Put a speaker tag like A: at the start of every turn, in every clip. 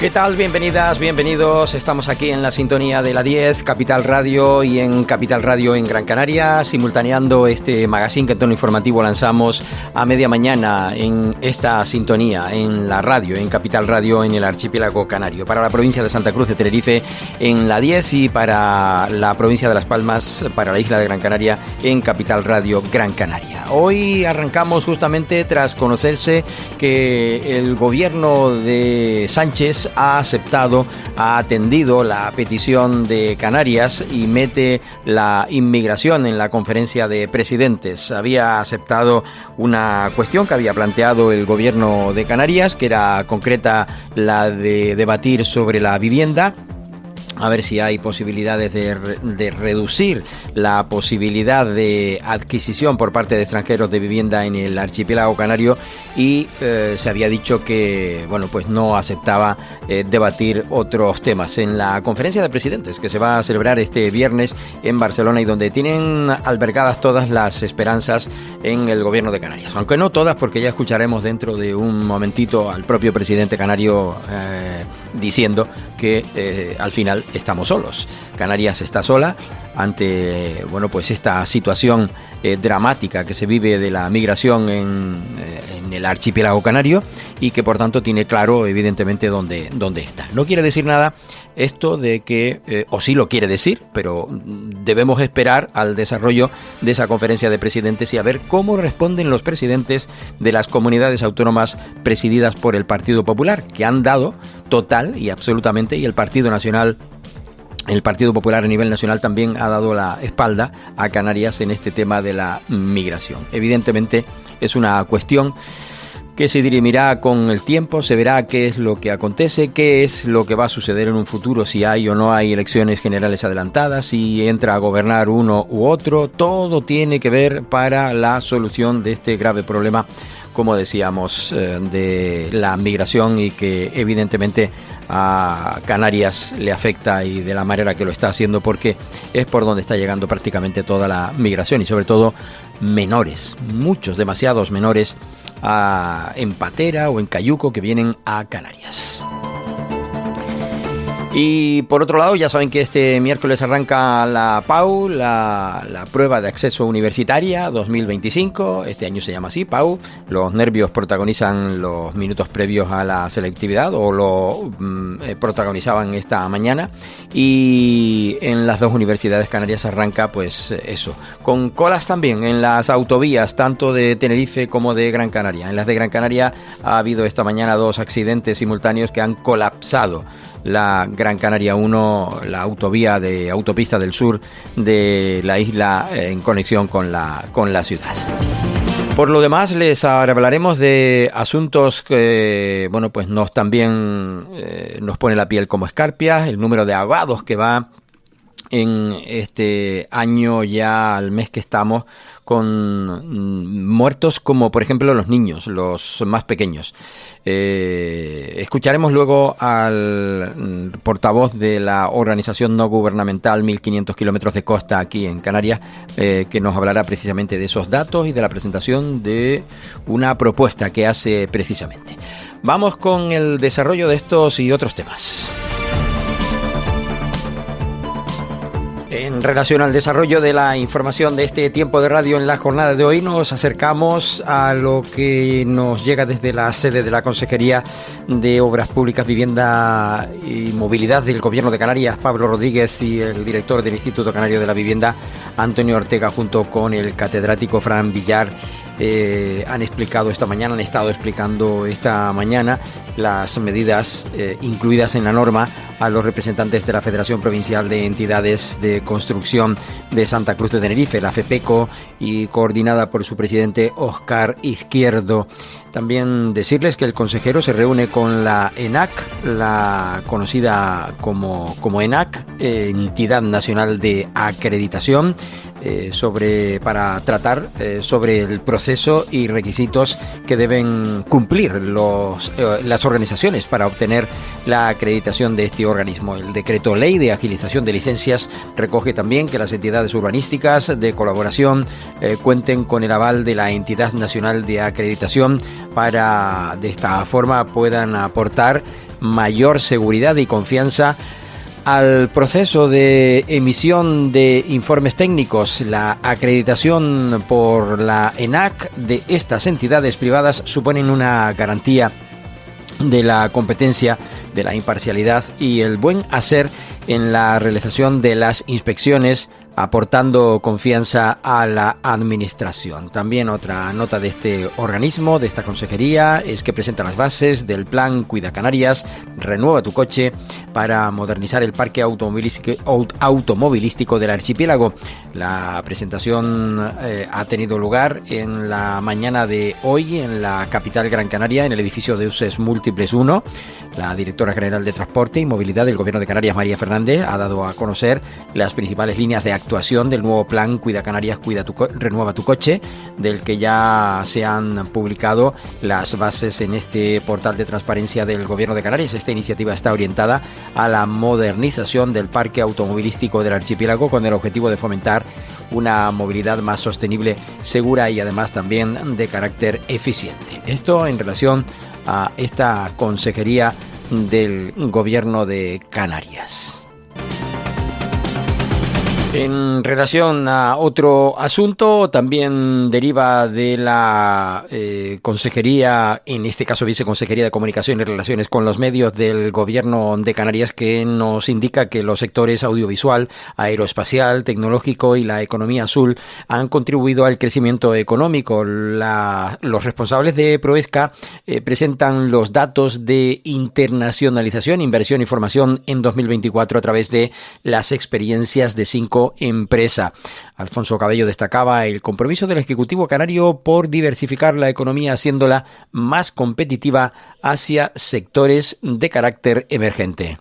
A: ¿Qué tal? Bienvenidas, bienvenidos. Estamos aquí en la sintonía de la 10, Capital Radio y en Capital Radio en Gran Canaria, simultaneando este magazine que en tono informativo lanzamos a media mañana en esta sintonía, en la radio, en Capital Radio en el archipiélago canario. Para la provincia de Santa Cruz de Tenerife en la 10 y para la provincia de Las Palmas, para la isla de Gran Canaria en Capital Radio Gran Canaria. Hoy arrancamos justamente tras conocerse que el gobierno de Sánchez ha atendido la petición de Canarias y mete la inmigración en la conferencia de presidentes. Había aceptado una cuestión que había planteado el gobierno de Canarias, que era concreta la de debatir sobre la vivienda. A ver si hay posibilidades de reducir la posibilidad de adquisición por parte de extranjeros de vivienda en el archipiélago canario y se había dicho que pues no aceptaba debatir otros temas. En la conferencia de presidentes que se va a celebrar este viernes en Barcelona y donde tienen albergadas todas las esperanzas en el gobierno de Canarias. Aunque no todas, porque ya escucharemos dentro de un momentito al propio presidente canario diciendo que al final estamos solos. Canarias está sola ante esta situación dramática que se vive de la migración en el archipiélago canario y que por tanto tiene claro evidentemente dónde está. No quiere decir nada esto de que, o sí lo quiere decir, pero debemos esperar al desarrollo de esa conferencia de presidentes y a ver cómo responden los presidentes de las comunidades autónomas presididas por el Partido Popular, que han dado total y absolutamente, y el Partido Popular a nivel nacional también ha dado la espalda a Canarias en este tema de la migración. Evidentemente es una cuestión que se dirimirá con el tiempo, se verá qué es lo que acontece, qué es lo que va a suceder en un futuro, si hay o no hay elecciones generales adelantadas, si entra a gobernar uno u otro. Todo tiene que ver para la solución de este grave problema, como decíamos, de la migración y que evidentemente a Canarias le afecta y de la manera que lo está haciendo porque es por donde está llegando prácticamente toda la migración y sobre todo menores, muchos, demasiados menores en Patera o en Cayuco que vienen a Canarias. Y por otro lado, ya saben que este miércoles arranca la PAU, la prueba de acceso universitaria 2025. Este año se llama así, PAU. Los nervios protagonizan los minutos previos a la selectividad o lo protagonizaban esta mañana. Y en las dos universidades canarias arranca eso, con colas también en las autovías, tanto de Tenerife como de Gran Canaria. En las de Gran Canaria ha habido esta mañana 2 accidentes simultáneos que han colapsado la Gran Canaria 1, la autovía de autopista del sur de la isla en conexión con la ciudad. Por lo demás, les hablaremos de asuntos que, también nos pone la piel como escarpias. El número de ahogados que va en este año, ya al mes que estamos, con muertos como por ejemplo los niños, los más pequeños. Escucharemos luego al portavoz de la organización no gubernamental 1500 kilómetros de costa aquí en Canarias, que nos hablará precisamente de esos datos y de la presentación de una propuesta que hace precisamente. Vamos con el desarrollo de estos y otros temas. En relación al desarrollo de la información de este tiempo de radio en la jornada de hoy, nos acercamos a lo que nos llega desde la sede de la Consejería de Obras Públicas, Vivienda y Movilidad del Gobierno de Canarias, Pablo Rodríguez, y el director del Instituto Canario de la Vivienda, Antonio Ortega, junto con el catedrático Fran Villar. Han estado explicando esta mañana las medidas incluidas en la norma a los representantes de la Federación Provincial de Entidades de Construcción de Santa Cruz de Tenerife, la FEPECO, y coordinada por su presidente Óscar Izquierdo. También decirles que el consejero se reúne con la ENAC, la conocida como ENAC, Entidad Nacional de Acreditación, para tratar sobre el proceso y requisitos que deben cumplir las organizaciones para obtener la acreditación de este organismo. El decreto ley de agilización de licencias recoge también que las entidades urbanísticas de colaboración cuenten con el aval de la Entidad Nacional de Acreditación para de esta forma puedan aportar mayor seguridad y confianza al proceso de emisión de informes técnicos. La acreditación por la ENAC de estas entidades privadas suponen una garantía de la competencia, de la imparcialidad y el buen hacer en la realización de las inspecciones, aportando confianza a la administración. También otra nota de este organismo, de esta consejería, es que presenta las bases del plan Cuida Canarias, renueva tu coche, para modernizar el parque automovilístico del archipiélago. La presentación ha tenido lugar en la mañana de hoy en la capital Gran Canaria, en el edificio de Usos Múltiples 1. La directora general de Transporte y Movilidad del Gobierno de Canarias, María Fernández, ha dado a conocer las principales líneas de actuación del nuevo plan Cuida Canarias, renueva tu coche, del que ya se han publicado las bases en este portal de transparencia del Gobierno de Canarias. Esta iniciativa está orientada a la modernización del parque automovilístico del archipiélago con el objetivo de fomentar una movilidad más sostenible, segura y además también de carácter eficiente. Esto en relación a esta consejería del Gobierno de Canarias. En relación a otro asunto, también deriva de la consejería, en este caso viceconsejería de Comunicación y Relaciones con los Medios del Gobierno de Canarias, que nos indica que los sectores audiovisual, aeroespacial, tecnológico y la economía azul han contribuido al crecimiento económico. Los responsables de Proesca presentan los datos de internacionalización, inversión y formación en 2024 a través de las experiencias de 5 empresa. Alfonso Cabello destacaba el compromiso del Ejecutivo canario por diversificar la economía, haciéndola más competitiva hacia sectores de carácter emergente.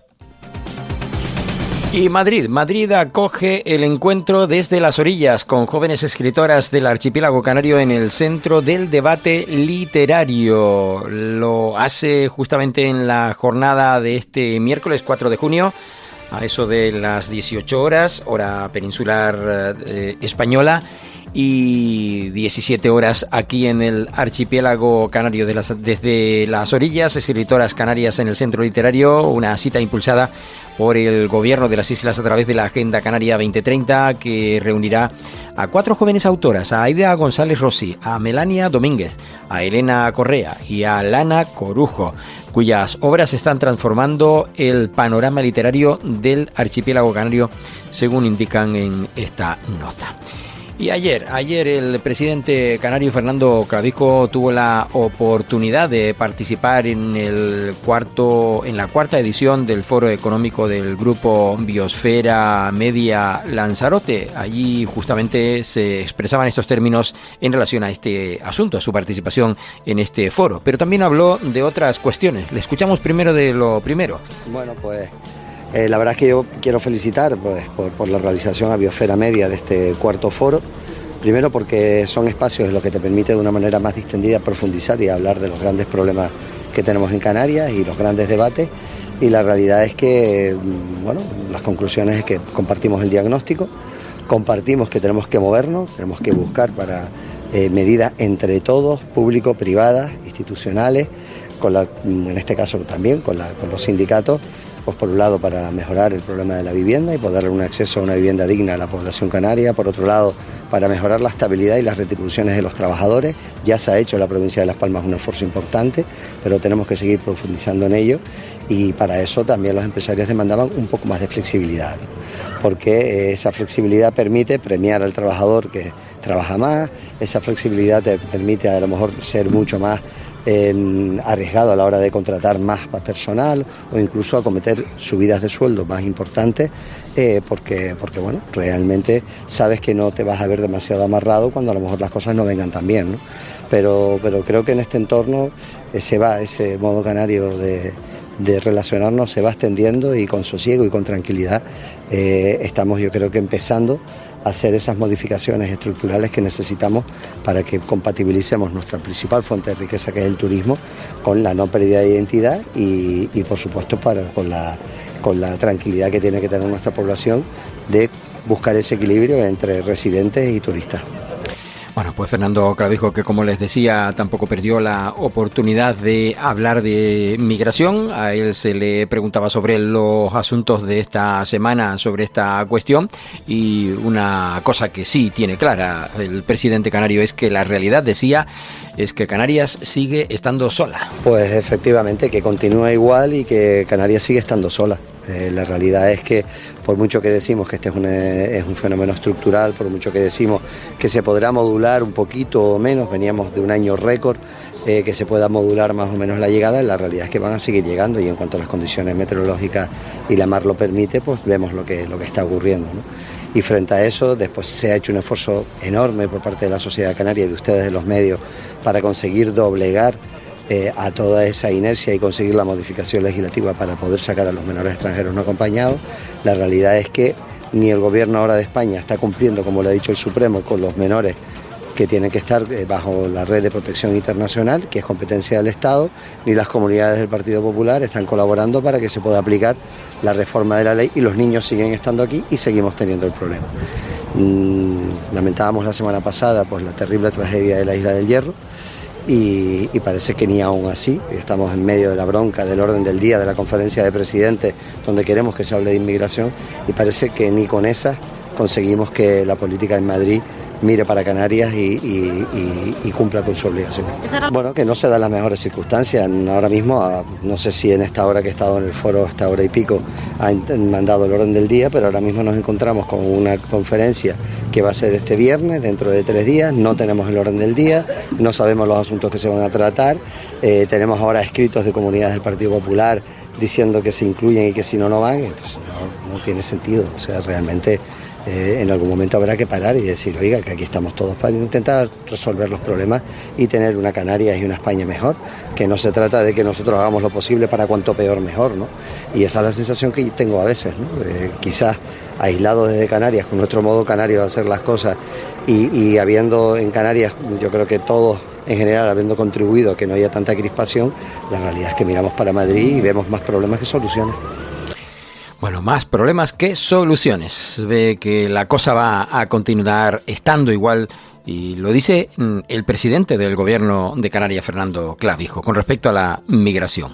A: Y Madrid acoge el encuentro Desde las Orillas con jóvenes escritoras del archipiélago canario en el centro del debate literario. Lo hace justamente en la jornada de este miércoles 4 de junio, a eso de las 18 horas, hora peninsular española, y 17 horas aquí en el archipiélago canario desde las orillas, escritoras canarias en el centro literario, una cita impulsada por el Gobierno de las Islas a través de la Agenda Canaria 2030, que reunirá a 4 jóvenes autoras, a Aida González Rossi, a Melania Domínguez, a Elena Correa y a Lana Corujo, cuyas obras están transformando el panorama literario del archipiélago canario, según indican en esta nota. Y ayer el presidente canario Fernando Clavijo tuvo la oportunidad de participar en la cuarta edición del Foro Económico del Grupo Biosfera Media Lanzarote. Allí justamente se expresaban estos términos en relación a este asunto, a su participación en este foro. Pero también habló de otras cuestiones. Le escuchamos primero de lo primero.
B: Bueno, pues la verdad es que yo quiero felicitar por la realización a Biosfera Media de este cuarto foro. Primero porque son espacios en los que te permite de una manera más distendida profundizar y hablar de los grandes problemas que tenemos en Canarias y los grandes debates. Y la realidad es que, bueno, las conclusiones es que compartimos el diagnóstico, compartimos que tenemos que movernos, tenemos que buscar para medidas entre todos, público, privadas, institucionales, en este caso también con los sindicatos, pues por un lado para mejorar el problema de la vivienda y poder darle un acceso a una vivienda digna a la población canaria, por otro lado para mejorar la estabilidad y las retribuciones de los trabajadores. Ya se ha hecho en la provincia de Las Palmas un esfuerzo importante, pero tenemos que seguir profundizando en ello, y para eso también los empresarios demandaban un poco más de flexibilidad, ¿no? Porque esa flexibilidad permite premiar al trabajador que trabaja más, esa flexibilidad te permite a lo mejor ser mucho más arriesgado a la hora de contratar más personal o incluso acometer subidas de sueldo más importantes, porque bueno, realmente sabes que no te vas a ver demasiado amarrado cuando a lo mejor las cosas no vengan tan bien, ¿no? Pero creo que en este entorno ese modo canario de relacionarnos se va extendiendo, y con sosiego y con tranquilidad estamos, yo creo que empezando a hacer esas modificaciones estructurales que necesitamos para que compatibilicemos nuestra principal fuente de riqueza, que es el turismo, con la no pérdida de identidad y por supuesto con la tranquilidad que tiene que tener nuestra población de buscar ese equilibrio entre residentes y turistas.
A: Bueno, pues Fernando Clavijo, que como les decía, tampoco perdió la oportunidad de hablar de migración. A él se le preguntaba sobre los asuntos de esta semana, sobre esta cuestión, y una cosa que sí tiene clara el presidente canario es que la realidad, decía, es que Canarias sigue estando sola.
B: Pues efectivamente, que continúa igual y que Canarias sigue estando sola. La realidad es que por mucho que decimos que este es un fenómeno estructural, por mucho que decimos que se podrá modular un poquito o menos, veníamos de un año récord, que se pueda modular más o menos la llegada, la realidad es que van a seguir llegando y en cuanto a las condiciones meteorológicas y la mar lo permite, pues vemos lo que está ocurriendo, ¿no? Y frente a eso, después se ha hecho un esfuerzo enorme por parte de la sociedad canaria y de ustedes de los medios para conseguir doblegar a toda esa inercia y conseguir la modificación legislativa para poder sacar a los menores extranjeros no acompañados. La realidad es que ni el gobierno ahora de España está cumpliendo, como le ha dicho el Supremo, con los menores que tienen que estar bajo la red de protección internacional, que es competencia del Estado, ni las comunidades del Partido Popular están colaborando para que se pueda aplicar la reforma de la ley y los niños siguen estando aquí y seguimos teniendo el problema. Lamentábamos la semana pasada pues la terrible tragedia de la Isla del Hierro, y parece que ni aún así, estamos en medio de la bronca del orden del día de la conferencia de presidentes donde queremos que se hable de inmigración y parece que ni con esas conseguimos que la política en Madrid mire para Canarias y cumpla con su obligación. Bueno, que no se dan las mejores circunstancias. Ahora mismo, no sé si en esta hora que he estado en el foro, esta hora y pico, han mandado el orden del día, pero ahora mismo nos encontramos con una conferencia que va a ser este viernes, dentro de 3 días, no tenemos el orden del día, no sabemos los asuntos que se van a tratar, tenemos ahora escritos de comunidades del Partido Popular diciendo que se incluyen y que si no, no van, entonces no tiene sentido, o sea, realmente... en algún momento habrá que parar y decir, oiga, que aquí estamos todos para intentar resolver los problemas y tener una Canarias y una España mejor, que no se trata de que nosotros hagamos lo posible para cuanto peor mejor, ¿no? Y esa es la sensación que tengo a veces, ¿no? Quizás aislados desde Canarias, con nuestro modo canario de hacer las cosas y habiendo en Canarias, yo creo que todos en general habiendo contribuido a que no haya tanta crispación, la realidad es que miramos para Madrid y vemos más problemas que soluciones.
A: Bueno, más problemas que soluciones. Ve que la cosa va a continuar estando igual y lo dice el presidente del gobierno de Canarias, Fernando Clavijo, con respecto a la migración.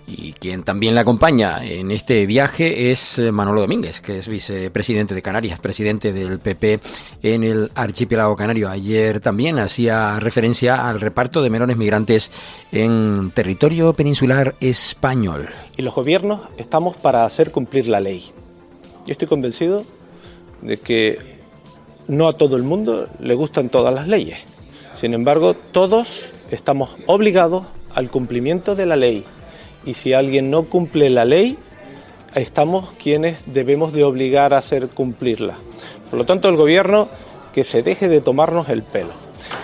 A: Y quien también le acompaña en este viaje es Manolo Domínguez, que es vicepresidente de Canarias, presidente del PP en el archipiélago canario. Ayer también hacía referencia al reparto de menores migrantes en territorio peninsular español.
C: Y los gobiernos estamos para hacer cumplir la ley. Yo estoy convencido de que no a todo el mundo le gustan todas las leyes. Sin embargo, todos estamos obligados al cumplimiento de la ley. Y si alguien no cumple la ley, estamos quienes debemos de obligar a hacer cumplirla. Por lo tanto, el gobierno que se deje de tomarnos el pelo,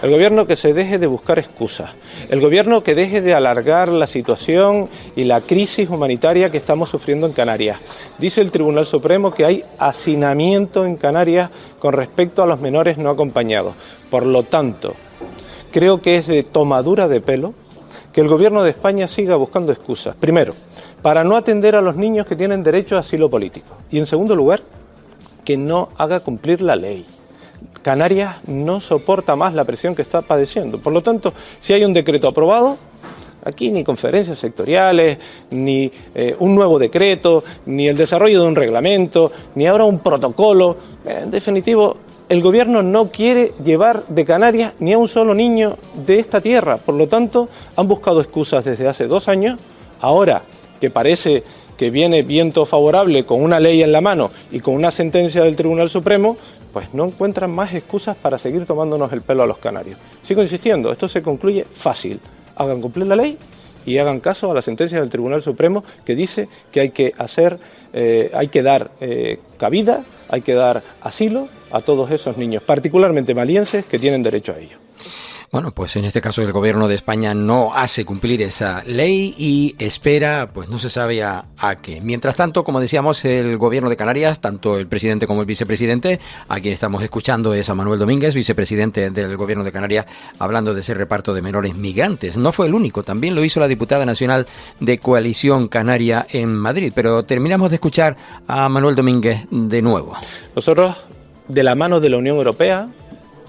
C: el gobierno que se deje de buscar excusas, el gobierno que deje de alargar la situación y la crisis humanitaria que estamos sufriendo en Canarias. Dice el Tribunal Supremo que hay hacinamiento en Canarias con respecto a los menores no acompañados. Por lo tanto, creo que es de tomadura de pelo que el gobierno de España siga buscando excusas. Primero, para no atender a los niños que tienen derecho a asilo político. Y en segundo lugar, que no haga cumplir la ley. Canarias no soporta más la presión que está padeciendo. Por lo tanto, si hay un decreto aprobado, aquí ni conferencias sectoriales, ni un nuevo decreto, ni el desarrollo de un reglamento, ni ahora un protocolo. En definitivo, el gobierno no quiere llevar de Canarias ni a un solo niño de esta tierra. Por lo tanto, han buscado excusas desde hace 2 años. Ahora que parece que viene viento favorable con una ley en la mano y con una sentencia del Tribunal Supremo, pues no encuentran más excusas para seguir tomándonos el pelo a los canarios. Sigo insistiendo, esto se concluye fácil. Hagan cumplir la ley y hagan caso a la sentencia del Tribunal Supremo que dice que hay que dar cabida, hay que dar asilo a todos esos niños, particularmente malienses, que tienen derecho a ello.
A: Bueno, pues en este caso el gobierno de España no hace cumplir esa ley y espera, pues no se sabe a qué. Mientras tanto, como decíamos, el gobierno de Canarias, tanto el presidente como el vicepresidente, a quien estamos escuchando es a Manuel Domínguez, vicepresidente del gobierno de Canarias, hablando de ese reparto de menores migrantes. No fue el único, también lo hizo la diputada nacional de Coalición Canaria en Madrid, pero terminamos de escuchar a Manuel Domínguez de nuevo.
C: Nosotros, de la mano de la Unión Europea,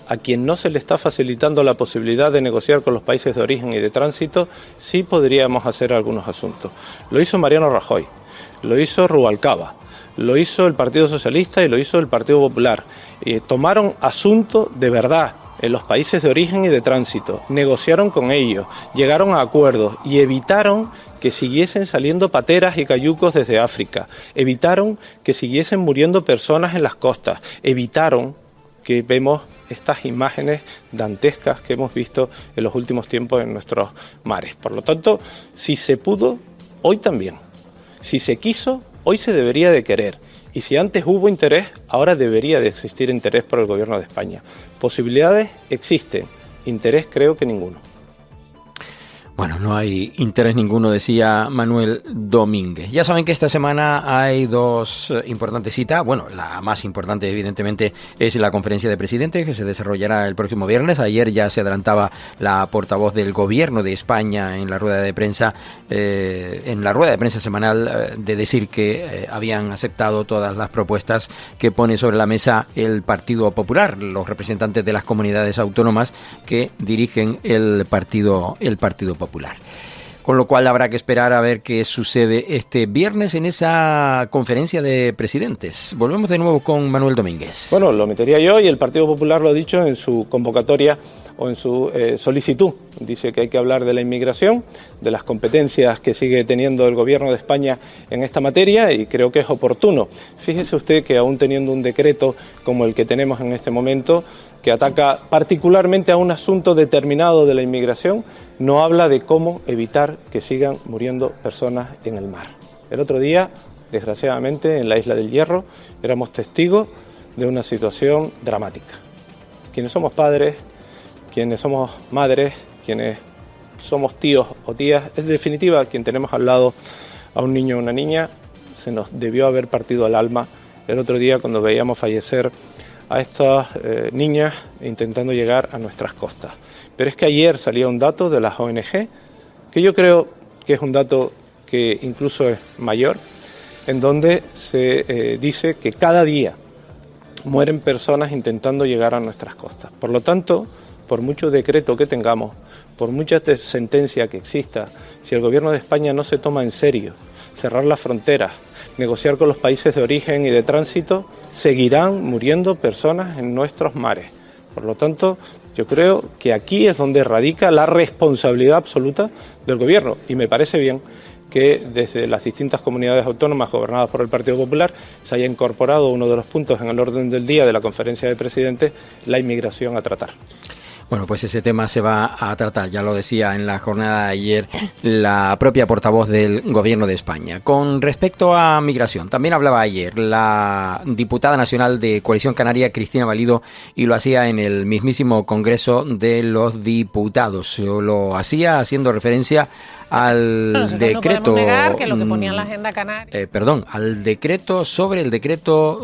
C: a quien no se le está facilitando la posibilidad de negociar con los países de origen y de tránsito, sí podríamos hacer algunos asuntos. Lo hizo Mariano Rajoy, lo hizo Rubalcaba, lo hizo el Partido Socialista y lo hizo el Partido Popular. Tomaron asuntos de verdad en los países de origen y de tránsito, negociaron con ellos, llegaron a acuerdos y evitaron que siguiesen saliendo pateras y cayucos desde África, evitaron que siguiesen muriendo personas en las costas, evitaron que vemos estas imágenes dantescas que hemos visto en los últimos tiempos en nuestros mares. Por lo tanto, si se pudo, hoy también. Si se quiso, hoy se debería de querer. Y si antes hubo interés, ahora debería de existir interés por el Gobierno de España. Posibilidades existen, interés creo que ninguno.
A: Bueno, no hay interés ninguno, decía Manuel Domínguez. Ya saben que esta semana hay dos importantes citas. Bueno, la más importante evidentemente es la conferencia de presidentes que se desarrollará el próximo viernes. Ayer ya se adelantaba la portavoz del Gobierno de España en la rueda de prensa semanal de decir que habían aceptado todas las propuestas que pone sobre la mesa el Partido Popular, los representantes de las comunidades autónomas que dirigen el Partido Popular. Con lo cual habrá que esperar a ver qué sucede este viernes en esa conferencia de presidentes. Volvemos de nuevo con Manuel Domínguez.
C: Bueno, lo metería yo y el Partido Popular lo ha dicho en su convocatoria o en su solicitud. Dice que hay que hablar de la inmigración, de las competencias que sigue teniendo el Gobierno de España en esta materia y creo que es oportuno. Fíjese usted que aún teniendo un decreto como el que tenemos en este momento, que ataca particularmente a un asunto determinado de la inmigración, no habla de cómo evitar que sigan muriendo personas en el mar. El otro día, desgraciadamente, en la Isla del Hierro, éramos testigos de una situación dramática. Quienes somos padres, quienes somos madres, quienes somos tíos o tías, es definitiva quien tenemos al lado a un niño o una niña, se nos debió haber partido el alma el otro día cuando veíamos fallecer a estas niñas intentando llegar a nuestras costas. Pero es que ayer salía un dato de las ONG, que yo creo que es un dato que incluso es mayor, en donde se dice que cada día mueren personas intentando llegar a nuestras costas. Por lo tanto, por mucho decreto que tengamos, por mucha sentencia que exista, si el Gobierno de España no se toma en serio cerrar las fronteras, negociar con los países de origen y de tránsito, seguirán muriendo personas en nuestros mares. Por lo tanto, yo creo que aquí es donde radica la responsabilidad absoluta del Gobierno y me parece bien que desde las distintas comunidades autónomas gobernadas por el Partido Popular se haya incorporado uno de los puntos en el orden del día de la conferencia de presidentes, la inmigración a tratar.
A: Bueno, pues ese tema se va a tratar, ya lo decía en la jornada de ayer la propia portavoz del Gobierno de España. Con respecto a migración, también hablaba ayer la diputada nacional de Coalición Canaria, Cristina Valido, y lo hacía en el mismísimo Congreso de los Diputados. Lo hacía haciendo referencia al decreto,
D: no podemos negar que lo que ponía en la agenda canaria.
A: Al decreto sobre el decreto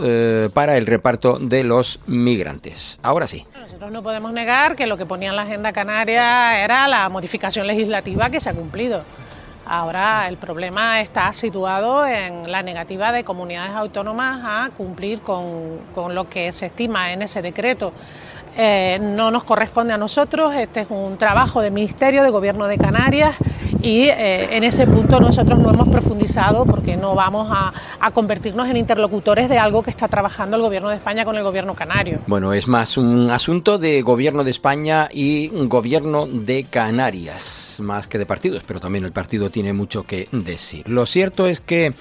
A: para el reparto de los migrantes. Ahora sí.
D: Nosotros no podemos negar que lo que ponía en la agenda canaria era la modificación legislativa que se ha cumplido. Ahora el problema está situado en la negativa de comunidades autónomas a cumplir con lo que se estima en ese decreto. No nos corresponde a nosotros, este es un trabajo del Ministerio de Gobierno de Canarias y en ese punto nosotros no hemos profundizado porque no vamos a convertirnos en interlocutores de algo que está trabajando el Gobierno de España con el Gobierno canario.
A: Bueno, es más un asunto de Gobierno de España y un Gobierno de Canarias, más que de partidos, pero también el partido tiene mucho que decir. Lo cierto es que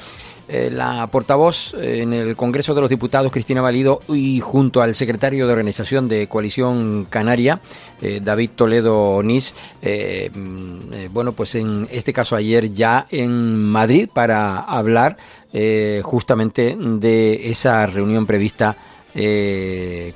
A: la portavoz en el Congreso de los Diputados, Cristina Valido, y junto al secretario de Organización de Coalición Canaria, David Toledo Nis, bueno, pues en este caso ayer ya en Madrid para hablar justamente de esa reunión prevista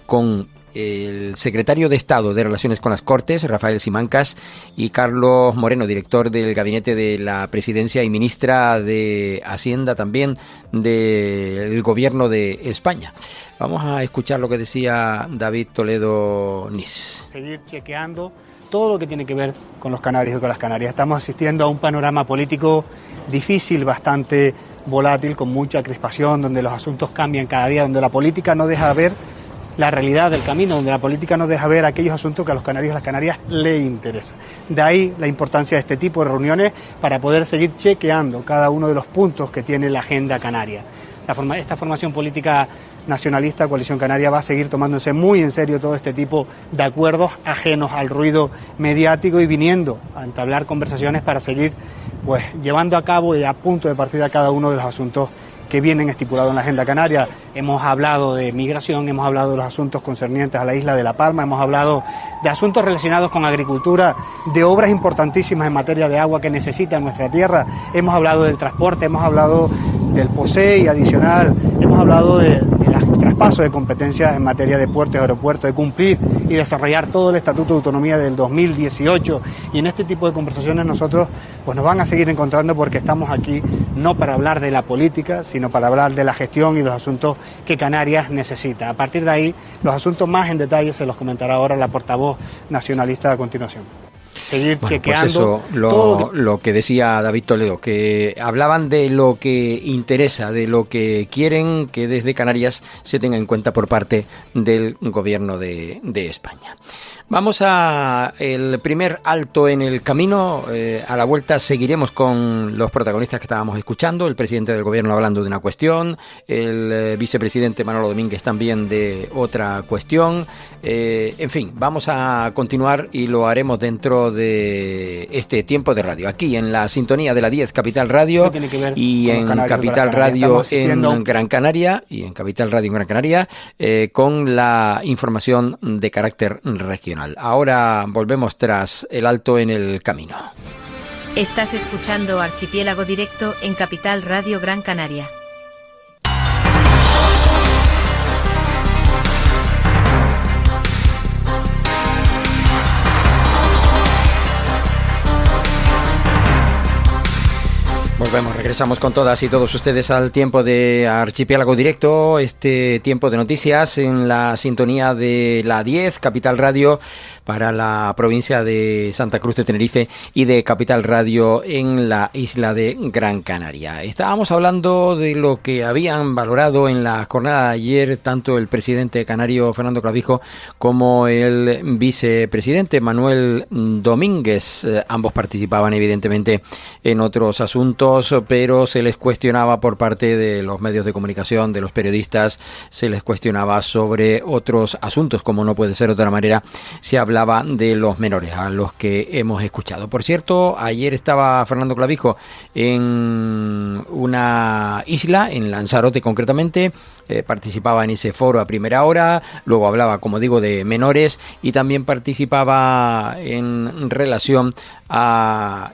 A: con el secretario de Estado de Relaciones con las Cortes, Rafael Simancas, y Carlos Moreno, director del Gabinete de la Presidencia y ministra de Hacienda también del Gobierno de España. Vamos a escuchar lo que decía David Toledo Nis.
E: Seguir chequeando todo lo que tiene que ver con los canarios y con las Canarias. Estamos asistiendo a un panorama político difícil, bastante volátil, con mucha crispación, donde los asuntos cambian cada día, donde la política no deja de ver la realidad del camino, donde la política nos deja ver aquellos asuntos que a los canarios y las canarias les interesan. De ahí la importancia de este tipo de reuniones para poder seguir chequeando cada uno de los puntos que tiene la agenda canaria. Esta formación política nacionalista, Coalición Canaria, va a seguir tomándose muy en serio todo este tipo de acuerdos ajenos al ruido mediático y viniendo a entablar conversaciones para seguir pues llevando a cabo y a punto de partida cada uno de los asuntos que vienen estipulados en la agenda canaria. Hemos hablado de migración, hemos hablado de los asuntos concernientes a la isla de La Palma, hemos hablado de asuntos relacionados con agricultura, de obras importantísimas en materia de agua que necesita nuestra tierra, hemos hablado del transporte, hemos hablado del POSEI adicional, hemos hablado del traspaso de competencias en materia de puertos y aeropuertos, de cumplir y desarrollar todo el Estatuto de Autonomía del 2018, y en este tipo de conversaciones nosotros pues nos van a seguir encontrando, porque estamos aquí no para hablar de la política, sino para hablar de la gestión y de los asuntos que Canarias necesita. A partir de ahí, los asuntos más en detalle se los comentará ahora la portavoz nacionalista a continuación. Seguir chequeando
A: pues eso, lo que decía David Toledo, que hablaban de lo que interesa, de lo que quieren que desde Canarias se tenga en cuenta por parte del gobierno de España. Vamos a el primer alto en el camino. A la vuelta seguiremos con los protagonistas que estábamos escuchando, el presidente del gobierno hablando de una cuestión, el vicepresidente Manolo Domínguez también de otra cuestión. En fin, vamos a continuar y lo haremos dentro de este tiempo de radio, aquí en la sintonía de la 10 Capital Radio y en Capital Radio en Gran Canaria con la información de carácter regional. Ahora volvemos tras el alto en el camino.
F: Estás escuchando Archipiélago Directo en Capital Radio Gran Canaria.
A: Regresamos con todas y todos ustedes al tiempo de Archipiélago Directo, este tiempo de noticias en la sintonía de la 10, Capital Radio para la provincia de Santa Cruz de Tenerife y de Capital Radio en la isla de Gran Canaria. Estábamos hablando de lo que habían valorado en la jornada de ayer tanto el presidente canario Fernando Clavijo como el vicepresidente Manuel Domínguez. Ambos participaban evidentemente en otros asuntos, pero se les cuestionaba por parte de los medios de comunicación, de los periodistas, se les cuestionaba sobre otros asuntos, como no puede ser de otra manera. Se hablaba de los menores, a los que hemos escuchado. Por cierto, ayer estaba Fernando Clavijo en una isla, en Lanzarote concretamente, participaba en ese foro a primera hora, luego hablaba, como digo, de menores y también participaba en relación a,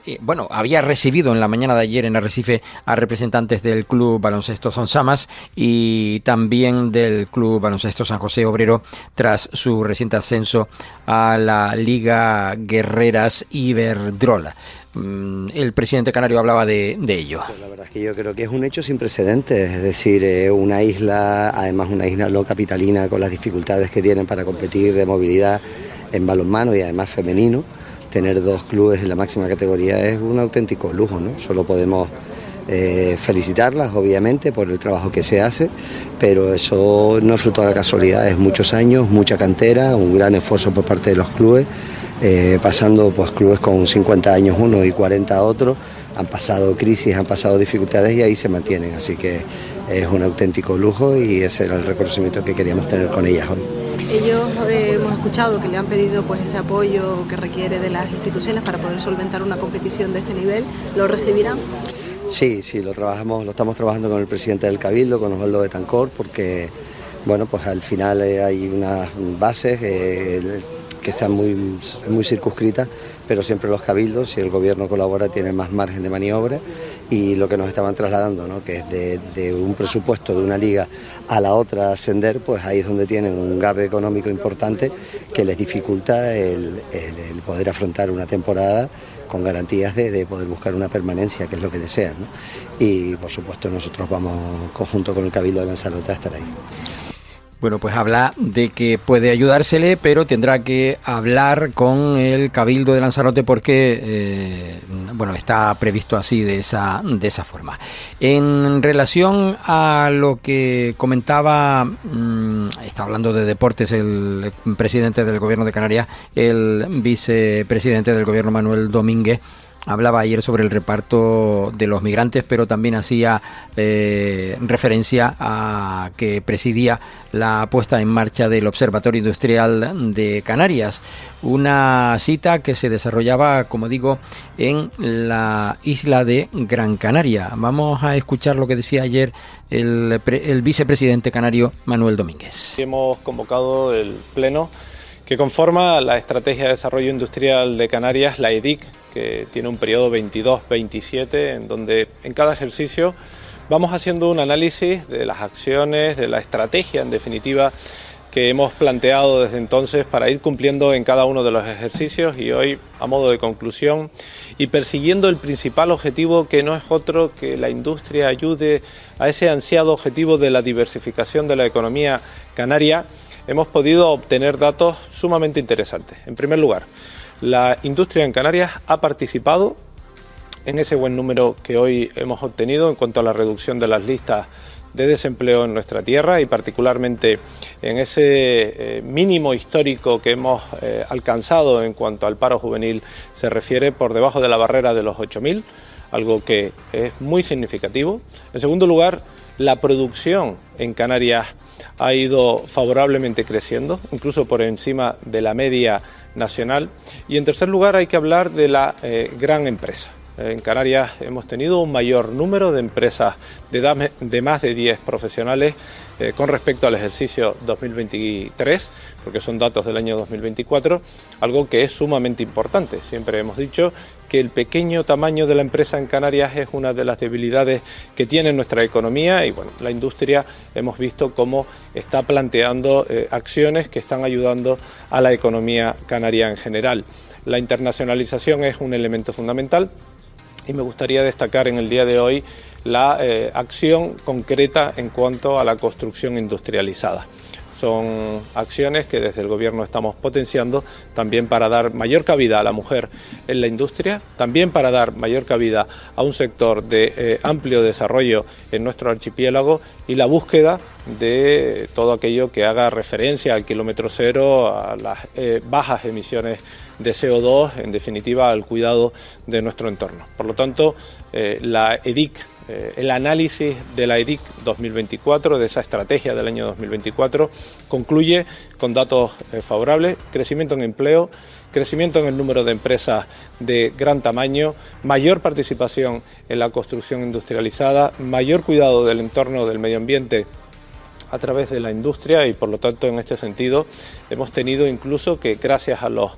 A: había recibido en la mañana de ayer en Arrecife a representantes del Club Baloncesto Son Samas y también del Club Baloncesto San José Obrero tras su reciente ascenso a la Liga Guerreras Iberdrola. El presidente canario hablaba de ello.
B: Pues la verdad es que yo creo que es un hecho sin precedentes, es decir, una isla, además una isla no capitalina con las dificultades que tienen para competir de movilidad en balonmano y además femenino, tener dos clubes en la máxima categoría es un auténtico lujo, ¿no? Solo podemos felicitarlas, obviamente, por el trabajo que se hace, pero eso no es fruto de la casualidad, es muchos años, mucha cantera, un gran esfuerzo por parte de los clubes, pasando pues clubes con 50 años uno y 40 otros, han pasado crisis, han pasado dificultades y ahí se mantienen, así que es un auténtico lujo y ese era el reconocimiento que queríamos tener con ellas hoy.
G: Ellos hemos escuchado que le han pedido pues ese apoyo que requiere de las instituciones para poder solventar una competición de este nivel. ¿Lo recibirán?
B: Sí, lo estamos trabajando con el presidente del Cabildo, con Osvaldo Betancor, porque bueno, pues al final hay unas bases que están muy circunscritas, pero siempre los cabildos, si el gobierno colabora, tienen más margen de maniobra, y lo que nos estaban trasladando, ¿no?, que es de un presupuesto de una liga a la otra ascender, pues ahí es donde tienen un gap económico importante que les dificulta el poder afrontar una temporada con garantías de poder buscar una permanencia, que es lo que desean, ¿no? Y por supuesto nosotros vamos conjunto con el Cabildo de Lanzarote a estar ahí.
A: Bueno, pues habla de que puede ayudársele, pero tendrá que hablar con el Cabildo de Lanzarote porque, bueno, está previsto así de esa forma. En relación a lo que comentaba, está hablando de deportes el presidente del Gobierno de Canarias, el vicepresidente del Gobierno Manuel Domínguez. Hablaba ayer sobre el reparto de los migrantes, pero también hacía referencia a que presidía la puesta en marcha del Observatorio Industrial de Canarias, una cita que se desarrollaba, como digo, en la isla de Gran Canaria. Vamos a escuchar lo que decía ayer el vicepresidente canario Manuel Domínguez.
C: Hemos convocado el pleno que conforma la Estrategia de Desarrollo Industrial de Canarias, la EDIC, que tiene un periodo 22-27, en donde en cada ejercicio vamos haciendo un análisis de las acciones, de la estrategia, en definitiva, que hemos planteado desde entonces para ir cumpliendo en cada uno de los ejercicios, y hoy, a modo de conclusión, y persiguiendo el principal objetivo, que no es otro que la industria ayude a ese ansiado objetivo de la diversificación de la economía canaria, hemos podido obtener datos sumamente interesantes. En primer lugar, la industria en Canarias ha participado en ese buen número que hoy hemos obtenido en cuanto a la reducción de las listas de desempleo en nuestra tierra, y particularmente en ese mínimo histórico que hemos alcanzado en cuanto al paro juvenil se refiere, por debajo de la barrera de los 8.000, algo que es muy significativo. En segundo lugar, la producción en Canarias ha ido favorablemente creciendo, incluso por encima de la media nacional. Y en tercer lugar, hay que hablar de la gran empresa. En Canarias hemos tenido un mayor número de empresas de más de 10 profesionales con respecto al ejercicio 2023, porque son datos del año 2024, algo que es sumamente importante. Siempre hemos dicho que el pequeño tamaño de la empresa en Canarias es una de las debilidades que tiene nuestra economía, y bueno, la industria hemos visto cómo está planteando acciones que están ayudando a la economía canaria en general. La internacionalización es un elemento fundamental, y me gustaría destacar en el día de hoy la acción concreta en cuanto a la construcción industrializada. Son acciones que desde el Gobierno estamos potenciando también para dar mayor cabida a la mujer en la industria, también para dar mayor cabida a un sector de amplio desarrollo en nuestro archipiélago, y la búsqueda de todo aquello que haga referencia al kilómetro cero, a las bajas emisiones de CO2, en definitiva al cuidado de nuestro entorno. Por lo tanto, la EDIC, el análisis de la EDIC 2024, de esa estrategia del año 2024, concluye con datos favorables: crecimiento en empleo, crecimiento en el número de empresas de gran tamaño, mayor participación en la construcción industrializada, mayor cuidado del entorno, del medio ambiente a través de la industria, y por lo tanto en este sentido hemos tenido incluso que, gracias a los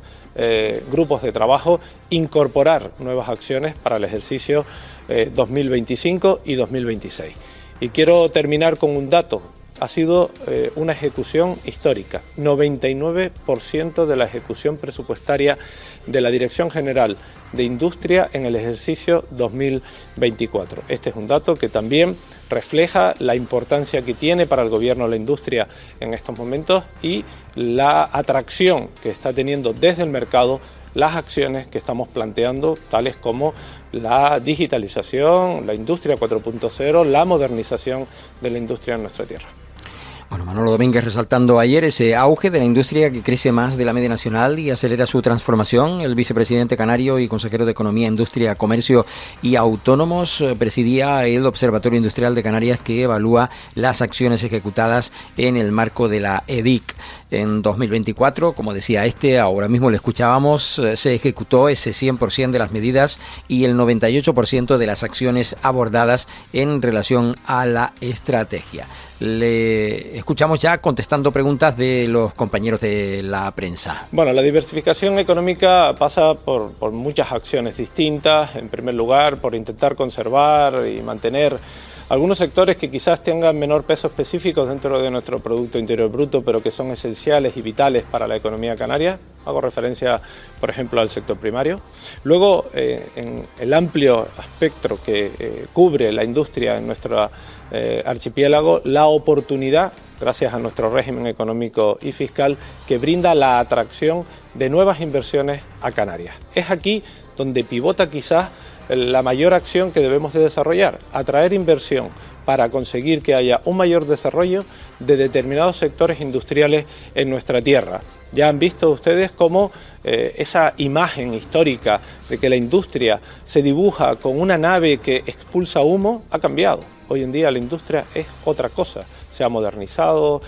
C: grupos de trabajo, incorporar nuevas acciones para el ejercicio 2025 y 2026. Y quiero terminar con un dato. Ha sido una ejecución histórica. 99% de la ejecución presupuestaria de la Dirección General de Industria en el ejercicio 2024. Este es un dato que también refleja la importancia que tiene para el Gobierno la industria en estos momentos, y la atracción que está teniendo desde el mercado las acciones que estamos planteando, tales como la digitalización, la industria 4.0, la modernización de la industria en nuestra tierra.
A: Bueno, Manolo Domínguez resaltando ayer ese auge de la industria que crece más de la media nacional y acelera su transformación. El vicepresidente canario y consejero de Economía, Industria, Comercio y Autónomos presidía el Observatorio Industrial de Canarias, que evalúa las acciones ejecutadas en el marco de la EDIC. En 2024, como decía ahora mismo le escuchábamos, se ejecutó ese 100% de las medidas y el 98% de las acciones abordadas en relación a la estrategia. Le escuchamos ya contestando preguntas de los compañeros de la prensa.
C: Bueno, la diversificación económica pasa por muchas acciones distintas. En primer lugar, por intentar conservar y mantener Algunos sectores que quizás tengan menor peso específico dentro de nuestro Producto Interior Bruto, pero que son esenciales y vitales para la economía canaria. Hago referencia, por ejemplo, al sector primario. Luego, en el amplio espectro que cubre la industria en nuestro archipiélago, la oportunidad, gracias a nuestro régimen económico y fiscal, que brinda la atracción de nuevas inversiones a Canarias. Es aquí donde pivota quizás la mayor acción que debemos de desarrollar, atraer inversión para conseguir que haya un mayor desarrollo de determinados sectores industriales en nuestra tierra. Ya han visto ustedes cómo esa imagen histórica de que la industria se dibuja con una nave que expulsa humo ha cambiado. Hoy en día la industria es otra cosa, se ha modernizado,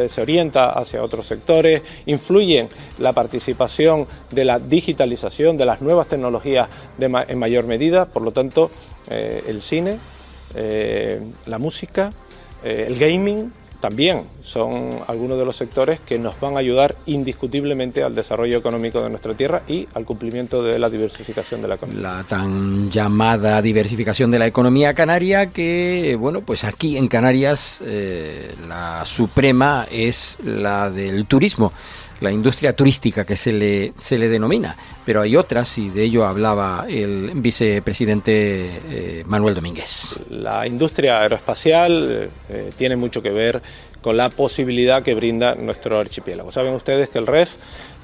C: se orienta hacia otros sectores, influye la participación de la digitalización, de las nuevas tecnologías en mayor medida. Por lo tanto, el cine, la música, el gaming también son algunos de los sectores que nos van a ayudar indiscutiblemente al desarrollo económico de nuestra tierra y al cumplimiento de la diversificación de la economía.
A: La tan llamada diversificación de la economía canaria que, bueno, pues aquí en Canarias la suprema es la del turismo, la industria turística que se le denomina, pero hay otras y de ello hablaba el vicepresidente Manuel Domínguez.
C: La industria aeroespacial tiene mucho que ver con la posibilidad que brinda nuestro archipiélago. Saben ustedes que el REF,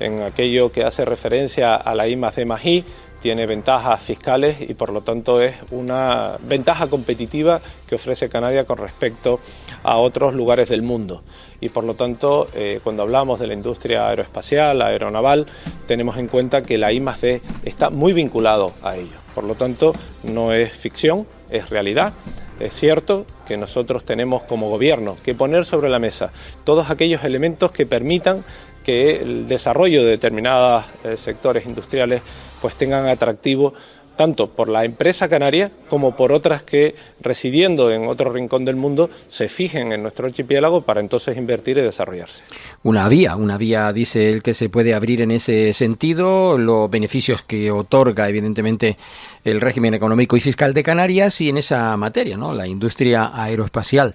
C: en aquello que hace referencia a la I+D+I, tiene ventajas fiscales y por lo tanto es una ventaja competitiva que ofrece Canarias con respecto a otros lugares del mundo. Y por lo tanto, cuando hablamos de la industria aeroespacial, aeronaval, tenemos en cuenta que la I+D está muy vinculado a ello. Por lo tanto, no es ficción, es realidad. Es cierto que nosotros tenemos como gobierno que poner sobre la mesa todos aquellos elementos que permitan que el desarrollo de determinados sectores industriales pues tengan atractivo tanto por la empresa canaria como por otras que, residiendo en otro rincón del mundo, se fijen en nuestro archipiélago para entonces invertir y desarrollarse.
A: Una vía, dice él, que se puede abrir en ese sentido, los beneficios que otorga, evidentemente, el régimen económico y fiscal de Canarias y en esa materia, ¿no?, la industria aeroespacial.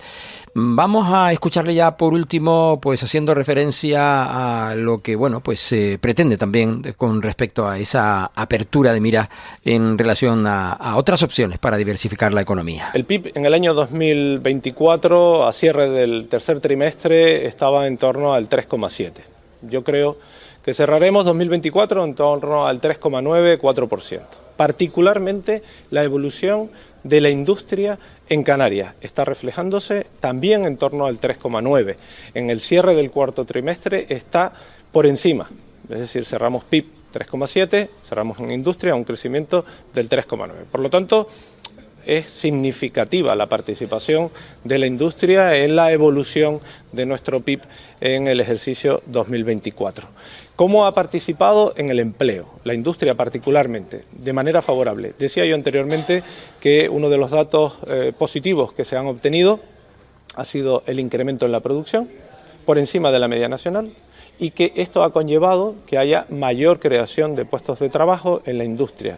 A: Vamos a escucharle ya por último, pues haciendo referencia a lo que, bueno, pues se pretende también con respecto a esa apertura de mira en relación a otras opciones para diversificar la economía.
C: El PIB en el año 2024, a cierre del tercer trimestre, estaba en torno al 3,7%. Yo creo que cerraremos 2024 en torno al 3,9-4%. Particularmente la evolución de la industria en Canarias está reflejándose también en torno al 3,9%. En el cierre del cuarto trimestre está por encima, es decir, cerramos PIB 3,7%, cerramos en industria un crecimiento del 3,9%. Por lo tanto, es significativa la participación de la industria en la evolución de nuestro PIB en el ejercicio 2024. ¿Cómo ha participado en el empleo? La industria particularmente, de manera favorable. Decía yo anteriormente que uno de los datos positivos que se han obtenido ha sido el incremento en la producción por encima de la media nacional y que esto ha conllevado que haya mayor creación de puestos de trabajo en la industria.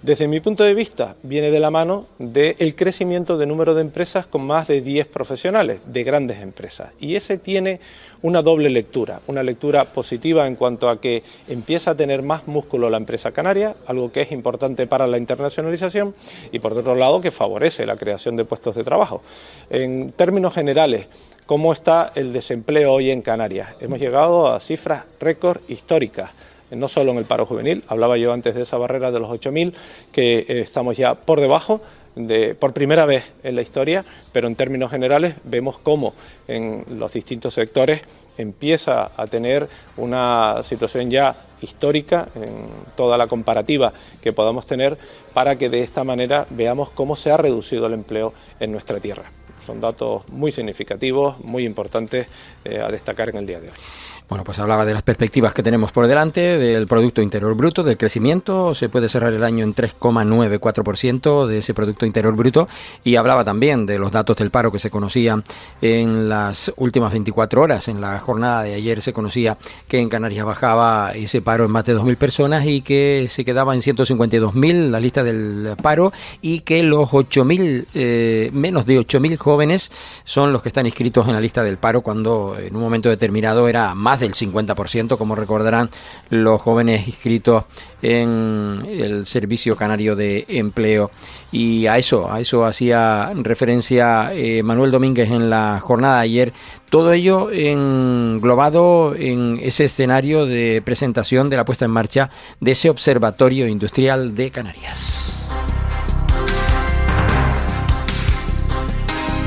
C: Desde mi punto de vista, viene de la mano del crecimiento de número de empresas con más de 10 profesionales, de grandes empresas. Y ese tiene una doble lectura, una lectura positiva en cuanto a que empieza a tener más músculo la empresa canaria, algo que es importante para la internacionalización, y por otro lado que favorece la creación de puestos de trabajo. En términos generales, ¿cómo está el desempleo hoy en Canarias? Hemos llegado a cifras récord históricas. No solo en el paro juvenil, hablaba yo antes de esa barrera de los 8.000, que estamos ya por debajo, por primera vez en la historia, pero en términos generales vemos cómo en los distintos sectores empieza a tener una situación ya histórica en toda la comparativa que podamos tener para que de esta manera veamos cómo se ha reducido el empleo en nuestra tierra. Son datos muy significativos, muy importantes a destacar en el día de hoy.
A: Bueno, pues hablaba de las perspectivas que tenemos por delante, del Producto Interior Bruto, del crecimiento. Se puede cerrar el año en 3,94% de ese Producto Interior Bruto, y hablaba también de los datos del paro que se conocían en las últimas 24 horas. En la jornada de ayer se conocía que en Canarias bajaba ese paro en más de 2.000 personas y que se quedaba en 152.000 la lista del paro, y que los 8.000, menos de 8.000 jóvenes son los que están inscritos en la lista del paro, cuando en un momento determinado era más del 50%, como recordarán los jóvenes inscritos en el Servicio Canario de Empleo. Y a eso hacía referencia Manuel Domínguez en la jornada de ayer. Todo ello englobado en ese escenario de presentación de la puesta en marcha de ese Observatorio Industrial de Canarias.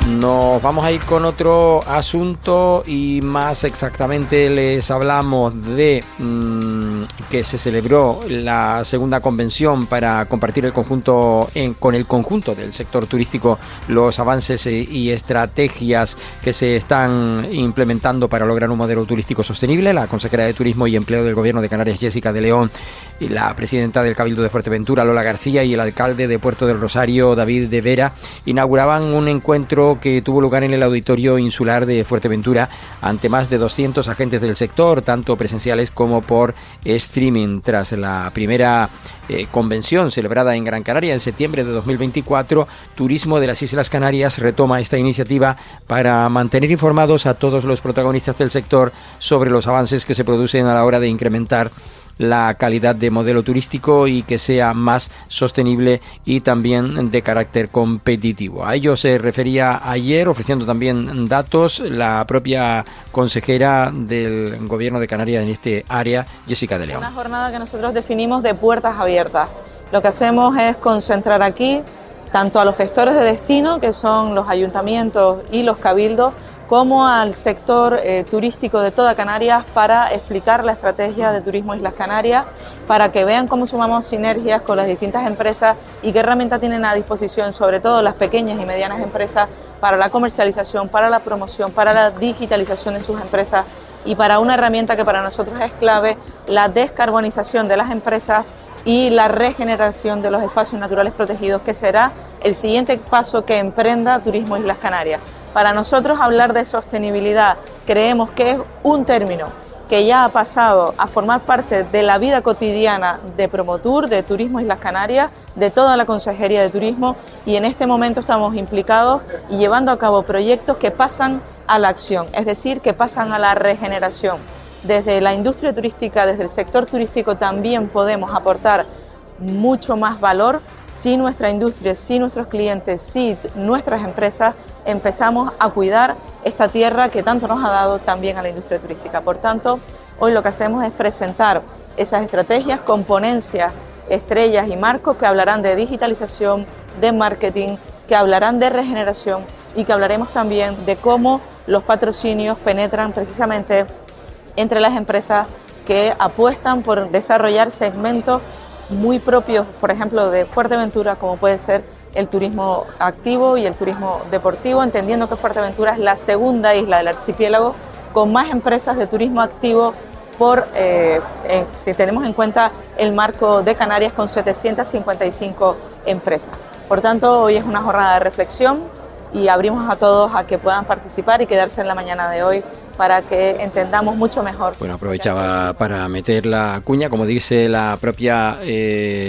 A: Nos vamos a ir con otro asunto, y más exactamente les hablamos de que se celebró la segunda convención para compartir con el conjunto del sector turístico los avances y estrategias que se están implementando para lograr un modelo turístico sostenible. La consejera de Turismo y Empleo del Gobierno de Canarias, Jessica de León, y la presidenta del Cabildo de Fuerteventura, Lola García, y el alcalde de Puerto del Rosario, David de Vera, inauguraban un encuentro que tuvo lugar en el Auditorio Insular de Fuerteventura ante más de 200 agentes del sector, tanto presenciales como por streaming. Tras la primera convención celebrada en Gran Canaria en septiembre de 2024, Turismo de las Islas Canarias retoma esta iniciativa para mantener informados a todos los protagonistas del sector sobre los avances que se producen a la hora de incrementar la calidad de modelo turístico y que sea más sostenible y también de carácter competitivo. A ello se refería ayer, ofreciendo también datos, la propia consejera del Gobierno de Canarias en este área, Jessica de León.
H: Una jornada que nosotros definimos de puertas abiertas. Lo que hacemos es concentrar aquí tanto a los gestores de destino, que son los ayuntamientos y los cabildos, como al sector turístico de toda Canarias, para explicar la estrategia de Turismo Islas Canarias, para que vean cómo sumamos sinergias con las distintas empresas y qué herramientas tienen a disposición, sobre todo las pequeñas y medianas empresas, para la comercialización, para la promoción, para la digitalización de sus empresas, y para una herramienta que para nosotros es clave, la descarbonización de las empresas y la regeneración de los espacios naturales protegidos, que será el siguiente paso que emprenda Turismo Islas Canarias. Para nosotros hablar de sostenibilidad creemos que es un término que ya ha pasado a formar parte de la vida cotidiana de Promotur, de Turismo Islas Canarias, de toda la Consejería de Turismo, y en este momento estamos implicados y llevando a cabo proyectos que pasan a la acción, es decir, que pasan a la regeneración. Desde la industria turística, desde el sector turístico, también podemos aportar mucho más valor si nuestra industria, si nuestros clientes, si nuestras empresas empezamos a cuidar esta tierra que tanto nos ha dado también a la industria turística. Por tanto, hoy lo que hacemos es presentar esas estrategias con ponencias, estrellas y marcos que hablarán de digitalización, de marketing, que hablarán de regeneración, y que hablaremos también de cómo los patrocinios penetran precisamente entre las empresas que apuestan por desarrollar segmentos muy propios, por ejemplo, de Fuerteventura, como puede ser el turismo activo y el turismo deportivo, entendiendo que Fuerteventura es la segunda isla del archipiélago con más empresas de turismo activo si tenemos en cuenta el marco de Canarias, con 755 empresas. Por tanto, hoy es una jornada de reflexión y abrimos a todos a que puedan participar y quedarse en la mañana de hoy para que entendamos mucho mejor.
A: Bueno, aprovechaba para meter la cuña, como dice la propia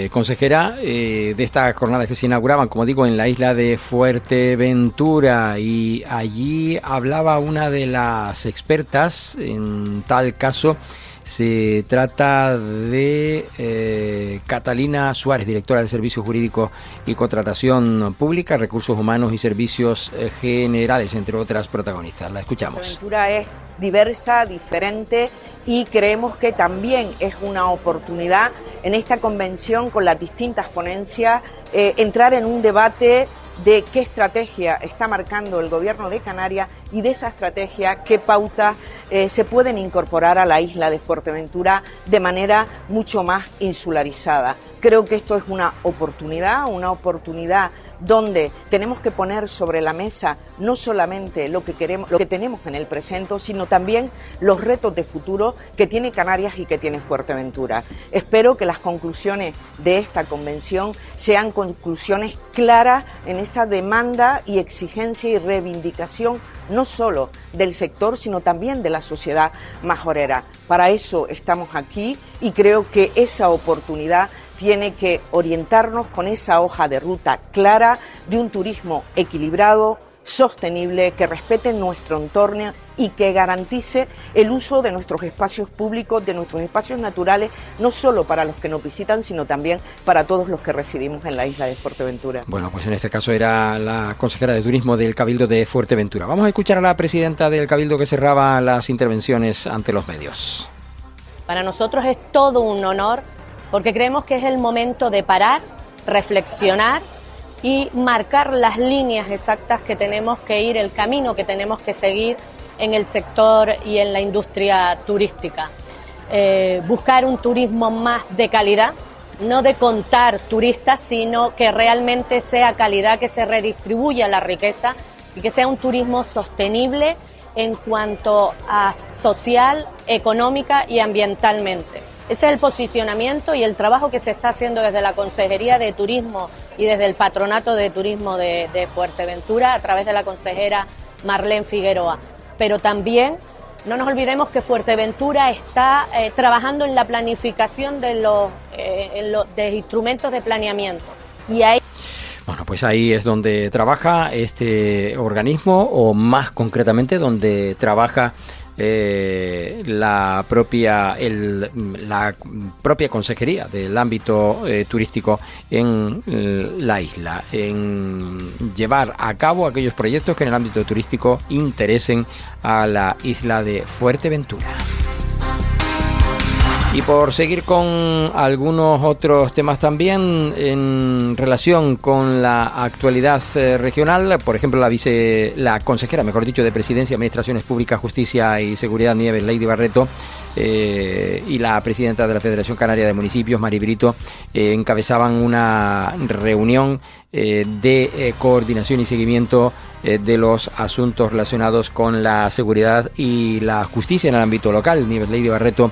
A: consejera, de estas jornadas que se inauguraban, como digo, en la isla de Fuerteventura, y allí hablaba una de las expertas. En tal caso se trata de Catalina Suárez, directora de Servicios Jurídicos y Contratación Pública, Recursos Humanos y Servicios Generales, entre otras protagonistas. La escuchamos.
I: Fuerteventura es diversa, diferente, y creemos que también es una oportunidad en esta convención, con las distintas ponencias, entrar en un debate de qué estrategia está marcando el Gobierno de Canarias, y de esa estrategia qué pautas se pueden incorporar a la isla de Fuerteventura de manera mucho más insularizada. Creo que esto es una oportunidad donde tenemos que poner sobre la mesa no solamente lo que queremos, lo que tenemos en el presente, sino también los retos de futuro que tiene Canarias y que tiene Fuerteventura. Espero que las conclusiones de esta convención sean conclusiones claras en esa demanda y exigencia y reivindicación no solo del sector, sino también de la sociedad majorera. Para eso estamos aquí y creo que esa oportunidad tiene que orientarnos con esa hoja de ruta clara de un turismo equilibrado, sostenible, que respete nuestro entorno y que garantice el uso de nuestros espacios públicos, de nuestros espacios naturales, no solo para los que nos visitan, sino también para todos los que residimos en la isla de Fuerteventura.
A: Bueno, pues en este caso era la consejera de Turismo del Cabildo de Fuerteventura. Vamos a escuchar a la presidenta del Cabildo que cerraba las intervenciones ante los medios.
J: Para nosotros es todo un honor, porque creemos que es el momento de parar, reflexionar y marcar las líneas exactas que tenemos que ir, el camino que tenemos que seguir en el sector y en la industria turística. Buscar un turismo más de calidad, no de contar turistas, sino que realmente sea calidad, que se redistribuya la riqueza y que sea un turismo sostenible en cuanto a social, económica y ambientalmente. Ese es el posicionamiento y el trabajo que se está haciendo desde la Consejería de Turismo y desde el Patronato de Turismo de Fuerteventura a través de la consejera Marlene Figueroa. Pero también no nos olvidemos que Fuerteventura está trabajando en la planificación de los instrumentos de planeamiento. Y ahí...
A: Bueno, pues ahí es donde trabaja este organismo, o más concretamente donde trabaja la propia consejería del ámbito turístico en la isla, en llevar a cabo aquellos proyectos que en el ámbito turístico interesen a la isla de Fuerteventura. Y por seguir con algunos otros temas también en relación con la actualidad regional, por ejemplo la consejera, mejor dicho, de Presidencia, Administraciones Públicas, Justicia y Seguridad, Nieves Lady Barreto, y la presidenta de la Federación Canaria de Municipios, Mari Brito, encabezaban una reunión de coordinación y seguimiento de los asuntos relacionados con la seguridad y la justicia en el ámbito local. Nieves Lady Barreto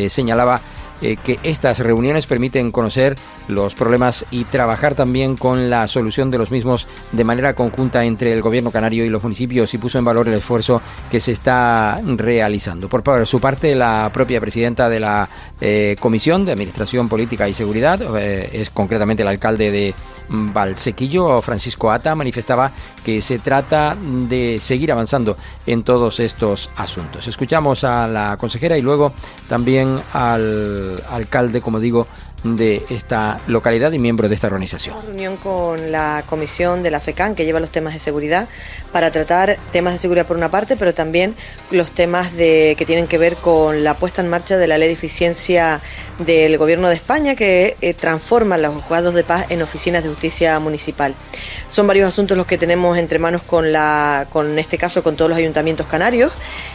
A: señalaba que estas reuniones permiten conocer los problemas y trabajar también con la solución de los mismos de manera conjunta entre el gobierno canario y los municipios, y puso en valor el esfuerzo que se está realizando. Por su parte, la propia presidenta de la Comisión de Administración Política y Seguridad, es concretamente el alcalde de Valsequillo, Francisco Ata, manifestaba que se trata de seguir avanzando en todos estos asuntos. Escuchamos a la consejera y luego también al alcalde, como digo, de esta localidad y miembro de esta organización.
K: Una reunión con la comisión de la FECAN, que lleva los temas de seguridad, para tratar temas de seguridad por una parte, pero también los temas que tienen que ver con la puesta en marcha de la ley de eficiencia del Gobierno de España, que transforma los juzgados de paz en oficinas de justicia municipal. Son varios asuntos los que tenemos entre manos con este caso, con todos los ayuntamientos canarios,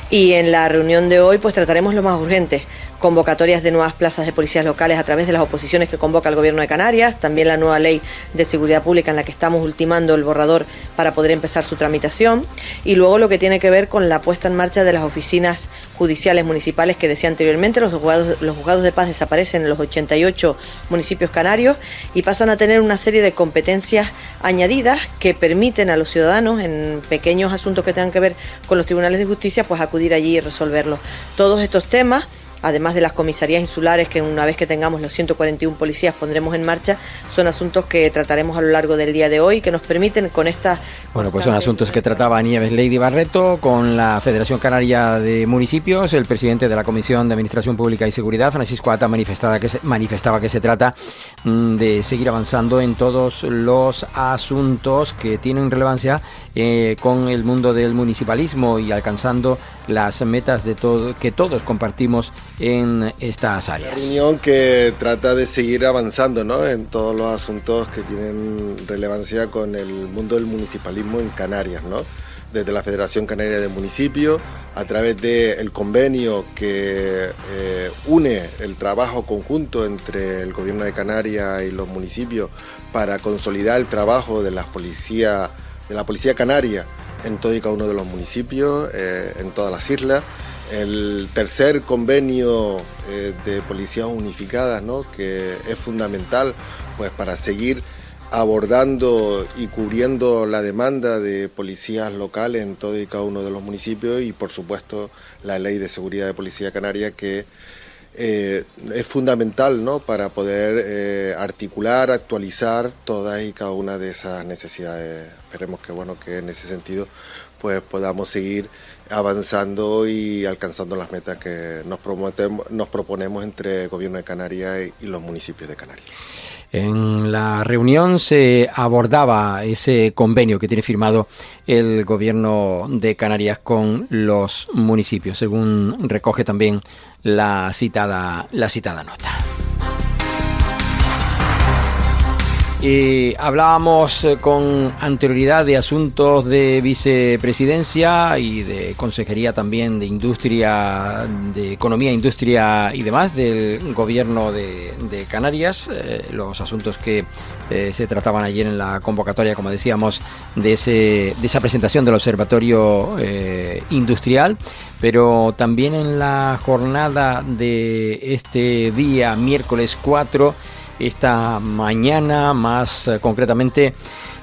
K: y en la reunión de hoy pues trataremos lo más urgente: convocatorias de nuevas plazas de policías locales a través de las oposiciones que convoca el Gobierno de Canarias, también la nueva ley de seguridad pública en la que estamos ultimando el borrador para poder empezar su tramitación, y luego lo que tiene que ver con la puesta en marcha de las oficinas judiciales municipales que decía anteriormente. Los juzgados de paz desaparecen en los 88 municipios canarios y pasan a tener una serie de competencias añadidas que permiten a los ciudadanos, en pequeños asuntos que tengan que ver con los tribunales de justicia, pues acudir allí y resolverlos. Todos estos temas, además de las comisarías insulares, que una vez que tengamos los 141 policías pondremos en marcha, son asuntos que trataremos a lo largo del día de hoy, que nos permiten con esta...
A: Bueno, pues son asuntos que trataba Nieves Lady Barreto con la Federación Canaria de Municipios. El presidente de la Comisión de Administración Pública y Seguridad, Francisco Ata, manifestaba que se trata de seguir avanzando en todos los asuntos que tienen relevancia con el mundo del municipalismo y alcanzando las metas de todo que todos compartimos en estas áreas.
L: Una reunión que trata de seguir avanzando, ¿no?, en todos los asuntos que tienen relevancia con el mundo del municipalismo en Canarias, ¿no?, desde la Federación Canaria de Municipios, a través del convenio que une el trabajo conjunto entre el Gobierno de Canarias y los municipios para consolidar el trabajo de la policía canaria en todo y cada uno de los municipios, en todas las islas. El tercer convenio de policías unificadas, ¿no?, que es fundamental pues para seguir abordando y cubriendo la demanda de policías locales en todo y cada uno de los municipios, y por supuesto la Ley de Seguridad de Policía Canaria, que es fundamental, ¿no?, para poder articular, actualizar todas y cada una de esas necesidades. Esperemos que en ese sentido pues podamos seguir avanzando y alcanzando las metas que nos proponemos entre Gobierno de Canarias y los municipios de Canarias.
A: En la reunión se abordaba ese convenio que tiene firmado el Gobierno de Canarias con los municipios, según recoge también la citada nota. Y hablábamos con anterioridad de asuntos de vicepresidencia y de consejería también de industria, de economía, industria y demás del Gobierno de Canarias, los asuntos que se trataban ayer en la convocatoria, como decíamos, de esa presentación del Observatorio Industrial, pero también en la jornada de este día, miércoles 4, esta mañana, más concretamente,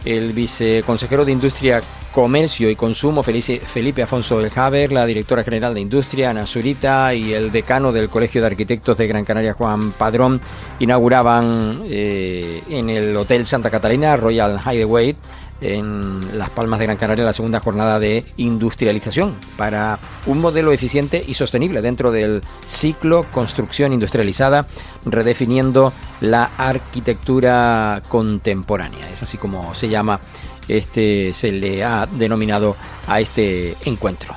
A: el viceconsejero de Industria, Comercio y Consumo, Felipe Afonso El Haber, la directora general de Industria, Ana Zurita, y el decano del Colegio de Arquitectos de Gran Canaria, Juan Padrón, inauguraban en el Hotel Santa Catalina, Royal Hideaway, en Las Palmas de Gran Canaria, la segunda jornada de industrialización para un modelo eficiente y sostenible dentro del ciclo construcción industrializada, redefiniendo la arquitectura contemporánea. Es así como se llama se le ha denominado a este encuentro.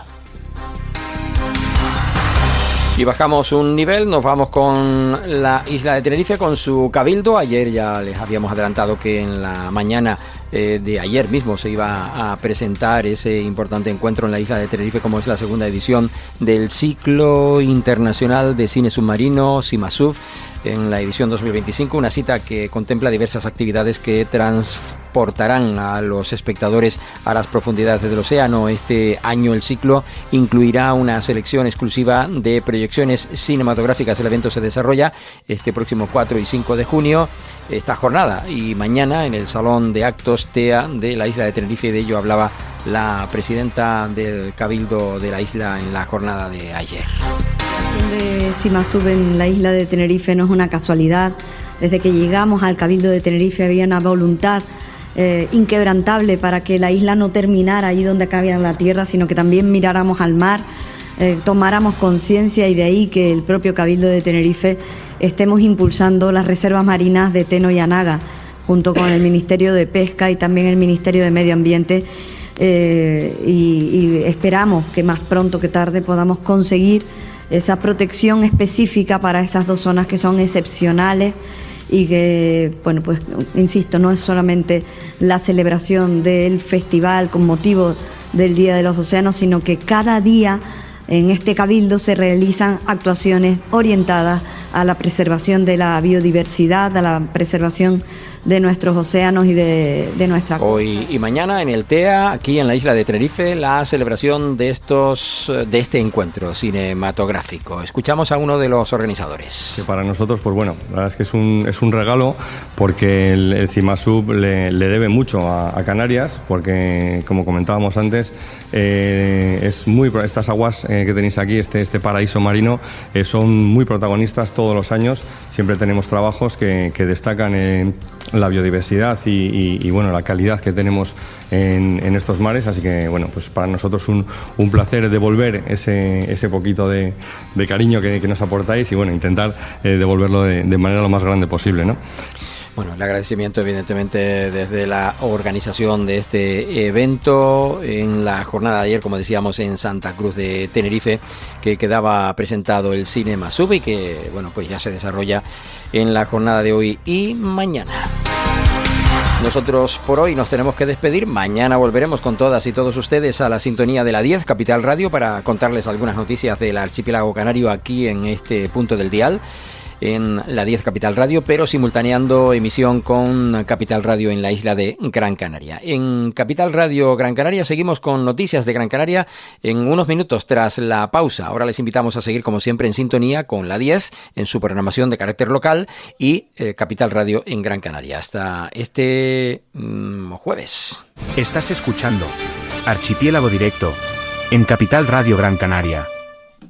A: Y bajamos un nivel, nos vamos con la isla de Tenerife, con su cabildo. Ayer ya les habíamos adelantado que en la mañana de ayer mismo se iba a presentar ese importante encuentro en la isla de Tenerife, como es la segunda edición del Ciclo Internacional de Cine Submarino, CIMASUB, en la edición 2025, una cita que contempla diversas actividades que transportarán a los espectadores a las profundidades del océano. Este año el ciclo incluirá una selección exclusiva de proyecciones cinematográficas. El evento se desarrolla este próximo 4 y 5 de junio, esta jornada, y mañana en el Salón de Actos TEA de la isla de Tenerife. De ello hablaba la presidenta del Cabildo de la isla en la jornada de ayer.
M: De CIMASUB en la isla de Tenerife no es una casualidad. Desde que llegamos al Cabildo de Tenerife había una voluntad inquebrantable para que la isla no terminara allí donde acababa la tierra, sino que también miráramos al mar, tomáramos conciencia, y de ahí que el propio Cabildo de Tenerife estemos impulsando las reservas marinas de Teno y Anaga, junto con el Ministerio de Pesca y también el Ministerio de Medio Ambiente, y esperamos que más pronto que tarde podamos conseguir esa protección específica para esas dos zonas que son excepcionales, y que, bueno, pues insisto, no es solamente la celebración del festival con motivo del Día de los Océanos, sino que cada día en este cabildo se realizan actuaciones orientadas a la preservación de la biodiversidad, a la preservación de nuestros océanos y de nuestra costa.
A: Hoy y mañana en el TEA, aquí en la isla de Tenerife, la celebración de este encuentro cinematográfico. Escuchamos a uno de los organizadores.
N: Que para nosotros, pues bueno, la verdad es que es un regalo, porque el CIMASUB le debe mucho a Canarias, porque, como comentábamos antes, estas aguas que tenéis aquí, este paraíso marino, son muy protagonistas todos los años. Siempre tenemos trabajos que destacan la biodiversidad y bueno, la calidad que tenemos en estos mares. Así que, bueno, pues para nosotros un placer devolver ese poquito de cariño que nos aportáis, y bueno, intentar devolverlo de manera lo más grande posible, ¿no?
A: Bueno, el agradecimiento evidentemente desde la organización de este evento en la jornada de ayer, como decíamos, en Santa Cruz de Tenerife, que quedaba presentado el Cinema Sub y que, bueno, pues ya se desarrolla en la jornada de hoy y mañana. Nosotros por hoy nos tenemos que despedir. Mañana volveremos con todas y todos ustedes a la sintonía de la 10 Capital Radio para contarles algunas noticias del archipiélago canario aquí en este punto del dial, en la 10 Capital Radio, pero simultaneando emisión con Capital Radio en la isla de Gran Canaria. En Capital Radio Gran Canaria seguimos con noticias de Gran Canaria en unos minutos tras la pausa. Ahora les invitamos a seguir como siempre en sintonía con la 10 en su programación de carácter local y Capital Radio en Gran Canaria. Hasta este jueves.
O: Estás escuchando Archipiélago Directo en Capital Radio Gran Canaria.